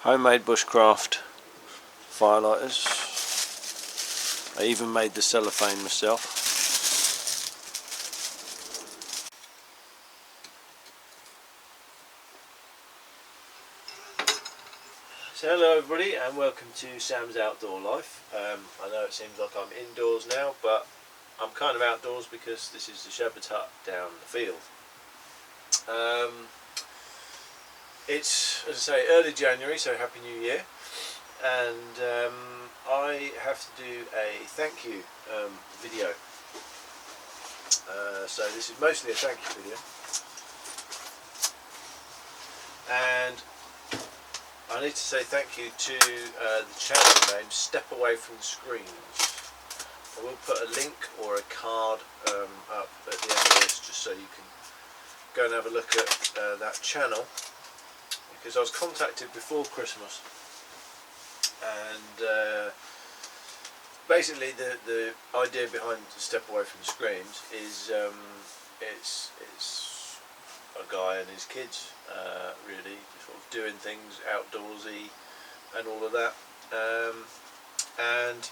Homemade bushcraft firelighters. I even made the cellophane myself. So hello everybody and welcome to Sam's Outdoor Life. I know it seems like I'm indoors now, but I'm kind of outdoors because this is the shepherd's hut down the field. It's, as I say, early January, so Happy New Year, and I have to do a thank you video. So this is mostly a thank you video, and I need to say thank you to the channel name Step Away From the Screens. I will put a link or a card up at the end of this just so you can go and have a look at that channel, because I was contacted before Christmas, and basically the idea behind Step Away From the Screens is it's a guy and his kids really sort of doing things outdoorsy and all of that, and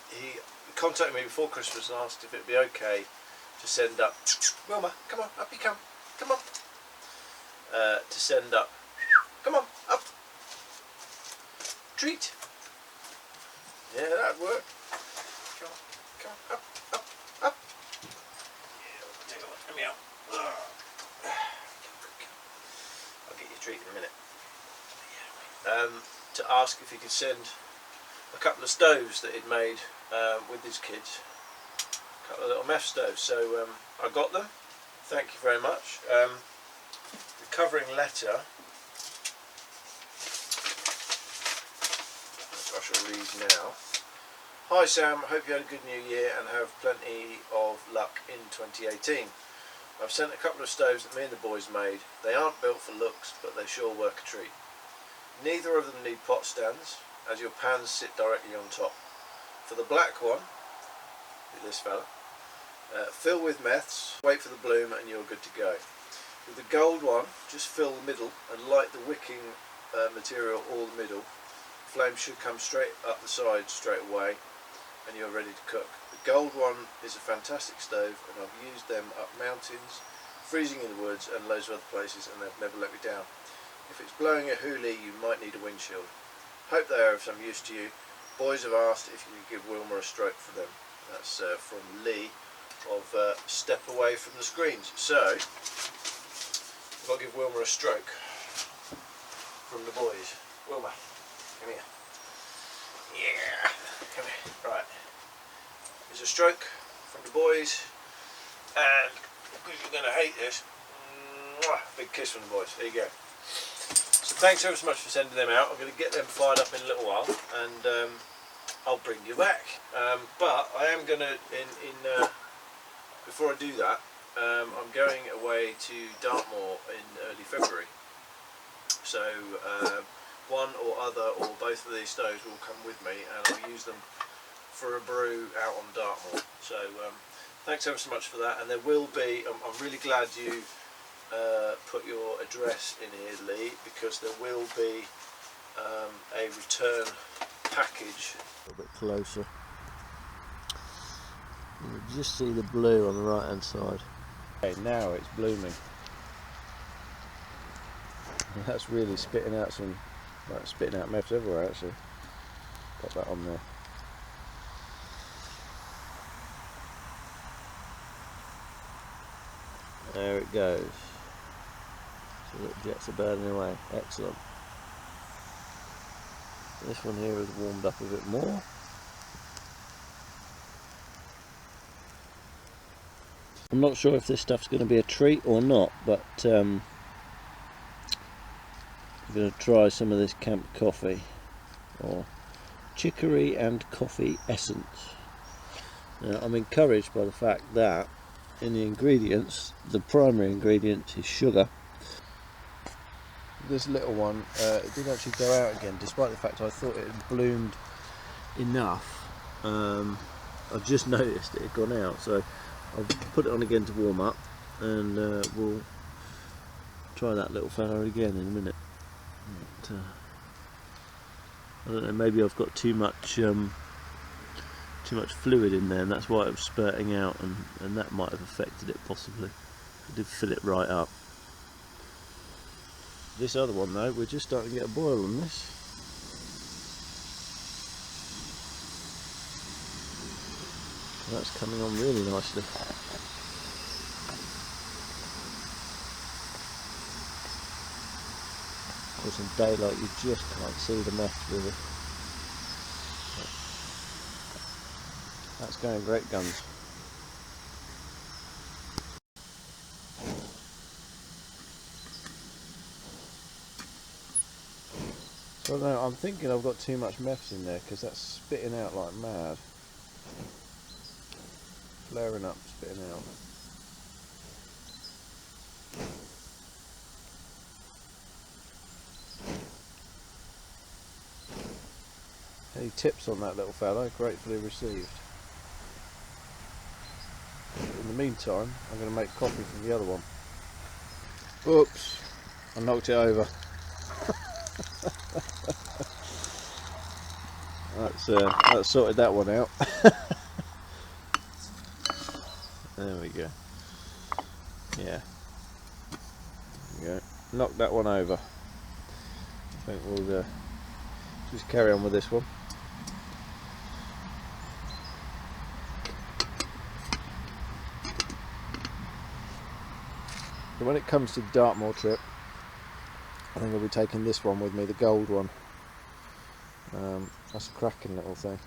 he contacted me before Christmas and asked if it'd be okay to send up Wilma, come on, up you come on, to send up, come on, up, treat, yeah, that'd work, come on, up, yeah, take a look, let me out. I'll get you a treat in a minute. To ask if he could send a couple of stoves that he'd made with his kids, a couple of little Meths stoves. So I got them. Thank you very much. The covering letter, I shall read now. Hi Sam, hope you had a good new year and have plenty of luck in 2018. I've sent a couple of stoves that me and the boys made. They aren't built for looks, but they sure work a treat. Neither of them need pot stands, as your pans sit directly on top. For the black one, this fella, fill with Meths, wait for the bloom and you're good to go. With the gold one, just fill the middle and light the wicking material all the middle. Flame should come straight up the side straight away and you're ready to cook. The gold one is a fantastic stove and I've used them up mountains, freezing in the woods and loads of other places, and they've never let me down. If it's blowing a hoolie you might need a windshield. Hope they are of some use to you. Boys have asked if you could give Wilma a stroke for them. That's from Lee of Step Away From the Screens. So if I give Wilma a stroke from the boys. Wilma, come here. Yeah, come here. Right. There's a stroke from the boys, and because you're going to hate this, big kiss from the boys. There you go. So thanks ever so much for sending them out. I'm going to get them fired up in a little while, and I'll bring you back. But I am going to, before I do that, I'm going away to Dartmoor in early February. So one or other or both of these stoves will come with me, and I'll use them for a brew out on Dartmoor. So thanks ever so much for that. And there will be, I'm really glad you put your address in here, Lee, because there will be a return package. A little bit closer. You can just see the blue on the right hand side. Okay, now it's blooming. That's really spitting out some, like spitting out Meths everywhere actually. Pop that on there. There it goes. So the jets are burning away. Excellent. This one here has warmed up a bit more. I'm not sure if this stuff's going to be a treat or not, but I'm going to try some of this camp coffee, or chicory and coffee essence. Now, I'm encouraged by the fact that in the ingredients, the primary ingredient is sugar. This little one, it did actually go out again, despite the fact I thought it had bloomed enough. I've just noticed it had gone out, so I'll put it on again to warm up, and we'll try that little fella again in a minute. I don't know, maybe I've got too much fluid in there, and that's why it was spurting out, and that might have affected it possibly. I did fill it right up. This other one though, we're just starting to get a boil on this. That's coming on really nicely. Of course in daylight you just can't see the meth really. That's going great guns. So no, I'm thinking I've got too much meths in there because that's spitting out like mad. Flaring up, spitting out. Any tips on that little fellow? Gratefully received. In the meantime, I'm going to make coffee from the other one. Oops, I knocked it over. That's sorted that one out. There we go. Yeah. There we go. Knocked that one over. I think we'll just carry on with this one. So when it comes to the Dartmoor trip, I think I'll be taking this one with me, the gold one. That's a cracking little thing.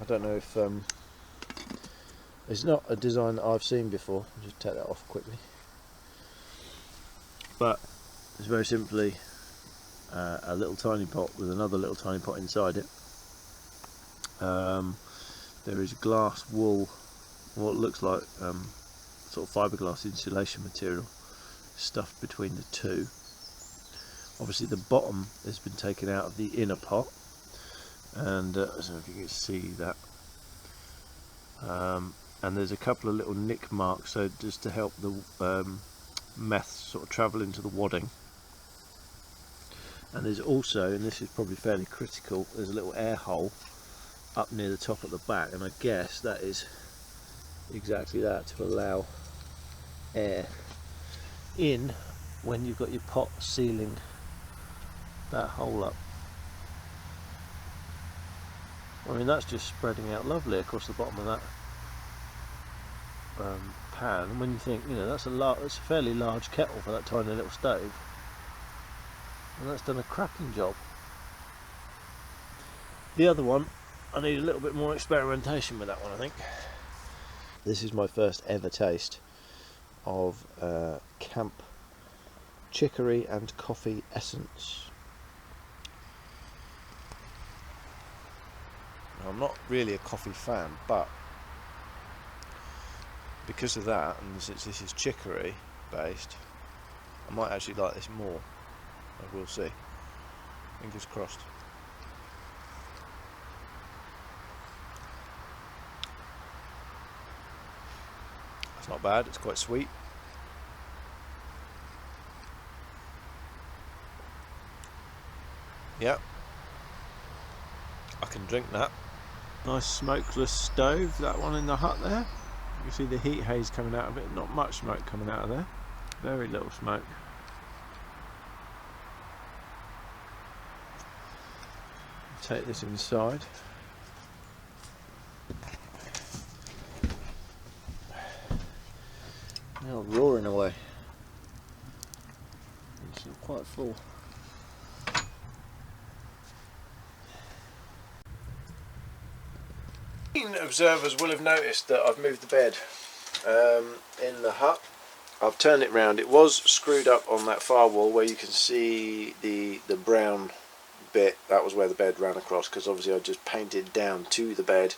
I don't know if it's not a design that I've seen before. I'll just take that off quickly. But it's very simply a little tiny pot with another little tiny pot inside it. There is glass wool, what looks like sort of fiberglass insulation material stuffed between the two. Obviously the bottom has been taken out of the inner pot, and I don't know if you can see that, and there's a couple of little nick marks, so just to help the meth sort of travel into the wadding. And there's also, and this is probably fairly critical, there's a little air hole up near the top at the back, and I guess that is exactly that, to allow air in when you've got your pot sealing that hole up. I mean, that's just spreading out lovely across the bottom of that pan. And when you think, you know, that's a fairly large kettle for that tiny little stove, and that's done a cracking job. The other one, I need a little bit more experimentation with that one, I think. This is my first ever taste of camp chicory and coffee essence. Now, I'm not really a coffee fan, but because of that, and since this is chicory based, I might actually like this more. I will see. Fingers crossed. It's not bad, it's quite sweet. Yeah, I can drink that. Nice smokeless stove, that one in the hut there. You can see the heat haze coming out of it, not much smoke coming out of there. Very little smoke. Take this inside. Now roaring away. It's quite full. Observers will have noticed that I've moved the bed in the hut. I've turned it round. It was screwed up on that far wall where you can see the brown bit. That was where the bed ran across, because obviously I just painted down to the bed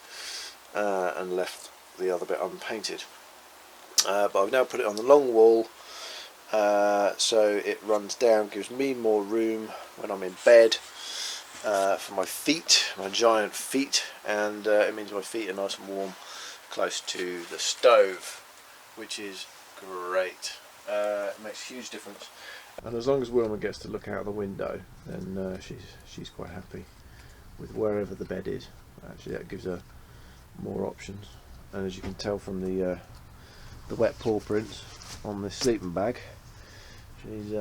and left the other bit unpainted. But I've now put it on the long wall, so it runs down, gives me more room when I'm in bed for my feet, my giant feet, and it means my feet are nice and warm close to the stove, which is great. It makes a huge difference. And as long as Wilma gets to look out the window, then she's quite happy with wherever the bed is. Actually, that gives her more options. And as you can tell from the wet paw prints on this sleeping bag, she's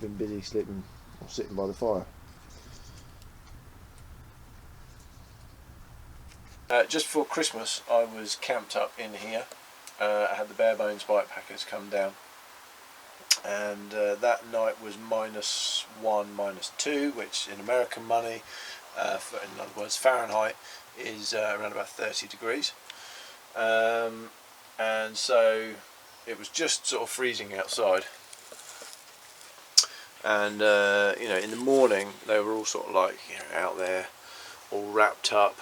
been busy sleeping or sitting by the fire. Just before Christmas, I was camped up in here. I had the bare bones bike packers come down, and that night was -1, -2, which in American money, in other words Fahrenheit, is around about 30 degrees. And so it was just sort of freezing outside. And you know, in the morning they were all sort of like, you know, out there, all wrapped up,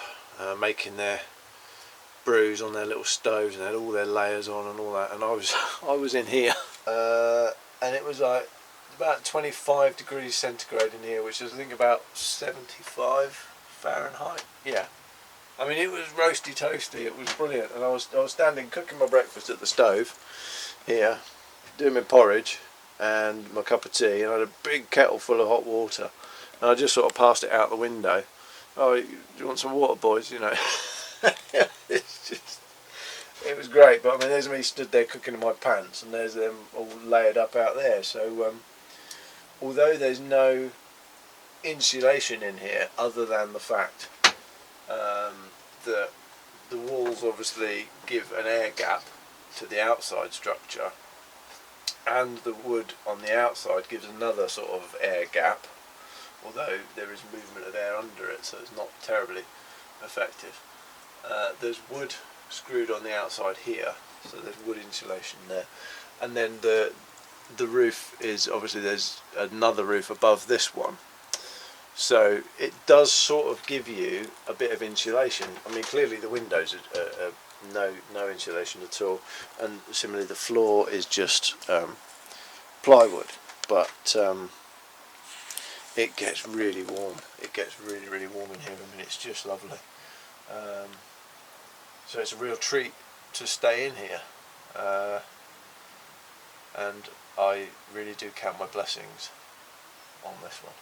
making their brews on their little stoves, and they had all their layers on and all that. And I was in here, and it was like about 25 degrees centigrade in here, which is I think about 75 Fahrenheit. Yeah, I mean it was roasty toasty. It was brilliant, and I was standing cooking my breakfast at the stove here, doing my porridge and my cup of tea, and I had a big kettle full of hot water, and I just sort of passed it out the window. Oh, do you want some water, boys? You know. It's just, it was great. But I mean, there's me stood there cooking in my pants, and there's them all layered up out there. So although there's no insulation in here, other than the fact that the walls obviously give an air gap to the outside structure, and the wood on the outside gives another sort of air gap, although there is movement of air under it, so it's not terribly effective. There's wood screwed on the outside here, so there's wood insulation there, and then the roof is obviously, there's another roof above this one, so it does sort of give you a bit of insulation. I mean, clearly the windows are no insulation at all, and similarly the floor is just plywood, but it gets really warm. It gets really warm in here. I mean, it's just lovely. So it's a real treat to stay in here, and I really do count my blessings on this one.